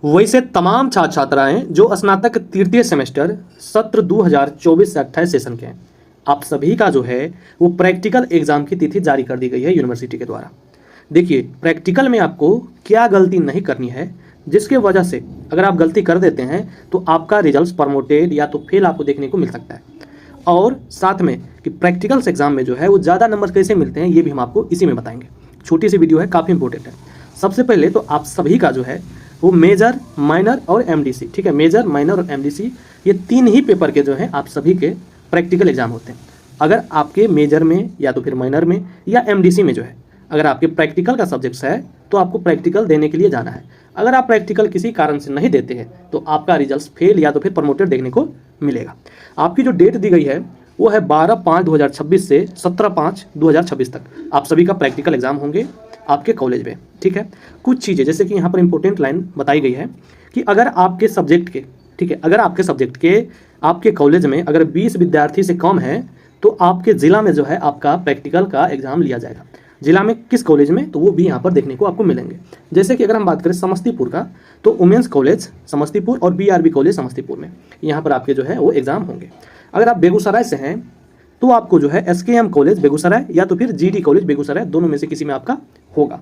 वैसे तमाम छात्र छात्राएं जो स्नातक तृतीय सेमेस्टर सत्र 2024 से 28 सेशन के हैं, आप सभी का जो है वो प्रैक्टिकल एग्जाम की तिथि जारी कर दी गई है यूनिवर्सिटी के द्वारा। देखिए, प्रैक्टिकल में आपको क्या गलती नहीं करनी है, जिसके वजह से अगर आप गलती कर देते हैं तो आपका रिजल्ट प्रमोटेड या तो फेल आपको देखने को मिल सकता है। और साथ में कि प्रैक्टिकल्स एग्जाम में जो है वो ज़्यादा नंबर कैसे मिलते हैं ये भी हम आपको इसी में बताएंगे। छोटी सी वीडियो है, काफ़ी इंपॉर्टेंट है। सबसे पहले तो आप सभी का जो है वो मेजर, माइनर और एमडीसी, ठीक है, मेजर, माइनर और एमडीसी, ये तीन ही पेपर के जो है आप सभी के प्रैक्टिकल एग्जाम होते हैं। अगर आपके मेजर में या तो फिर माइनर में या एमडीसी में जो है अगर आपके प्रैक्टिकल का सब्जेक्ट्स है तो आपको प्रैक्टिकल देने के लिए जाना है। अगर आप प्रैक्टिकल किसी कारण से नहीं देते हैं तो आपका रिजल्ट फेल या तो फिर प्रमोटेड देखने को मिलेगा। आपकी जो डेट दी गई है वो है 12/5/2026 से 17/5/2026 तक आप सभी का प्रैक्टिकल एग्जाम होंगे आपके कॉलेज में। ठीक है, कुछ चीज़ें जैसे कि यहाँ पर इंपॉर्टेंट लाइन बताई गई है कि अगर आपके सब्जेक्ट के, ठीक है, अगर आपके सब्जेक्ट के आपके कॉलेज में अगर 20 विद्यार्थी से कम है तो आपके ज़िला में जो है आपका प्रैक्टिकल का एग्जाम लिया जाएगा। जिला में किस कॉलेज में, तो वो भी यहाँ पर देखने को आपको मिलेंगे। जैसे कि अगर हम बात करें समस्तीपुर का, तो वुमेंस कॉलेज समस्तीपुर और बीआरबी कॉलेज समस्तीपुर में यहाँ पर आपके जो है वो एग्जाम होंगे। अगर आप बेगूसराय से हैं तो आपको जो है एसकेएम कॉलेज बेगूसराय या तो फिर जीडी कॉलेज बेगूसराय, दोनों में से किसी में आपका होगा।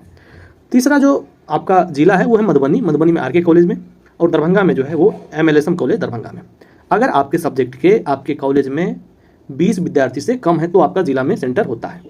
तीसरा जो आपका जिला है वो है मधुबनी, मधुबनी में आरके कॉलेज में, और दरभंगा में जो है वो एमएलएसएम कॉलेज दरभंगा में। अगर आपके सब्जेक्ट के आपके कॉलेज में 20 विद्यार्थी से कम है तो आपका जिला में सेंटर होता है।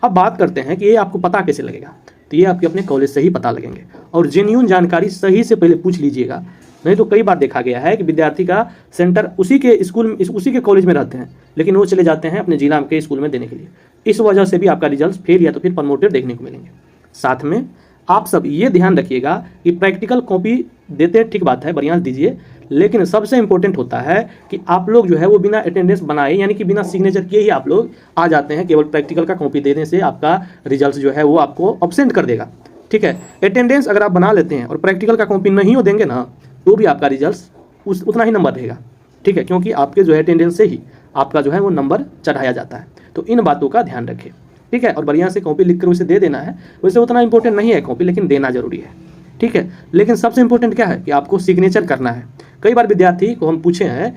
अब बात करते हैं कि ये आपको पता कैसे लगेगा, तो ये आपके अपने कॉलेज से ही पता लगेंगे। और जेन्युइन जानकारी सही से पहले पूछ लीजिएगा, नहीं तो कई बार देखा गया है कि विद्यार्थी का सेंटर उसी के स्कूल में, उसी के कॉलेज में रहते हैं, लेकिन वो चले जाते हैं अपने जिला के स्कूल में देने के लिए। इस वजह से भी आपका रिजल्ट फेल या तो फिर प्रमोटेड देखने को मिलेंगे। साथ में आप सब ये ध्यान रखिएगा कि प्रैक्टिकल कॉपी देते हैं, ठीक बात है, बढ़िया दीजिए, लेकिन सबसे इंपॉर्टेंट होता है कि आप लोग जो है वो बिना अटेंडेंस बनाए, यानी कि बिना सिग्नेचर किए ही आप लोग आ जाते हैं। केवल प्रैक्टिकल का कॉपी देने से आपका रिजल्ट जो है वो आपको अब्सेंट कर देगा। ठीक है, अटेंडेंस अगर आप बना लेते हैं और प्रैक्टिकल का कॉपी नहीं हो देंगे ना, तो भी आपका रिजल्ट उतना ही नंबर रहेगा। ठीक है, क्योंकि आपके जो है अटेंडेंस से ही आपका जो है वो नंबर चढ़ाया जाता है। तो इन बातों का ध्यान रखें। ठीक है, और बढ़िया से कॉपी लिख कर उसे दे देना है। वैसे उतना इंपॉर्टेंट नहीं है कॉपी, लेकिन देना जरूरी है। ठीक है, लेकिन सबसे इंपॉर्टेंट क्या है कि आपको सिग्नेचर करना है। कई बार विद्यार्थी को हम पूछे हैं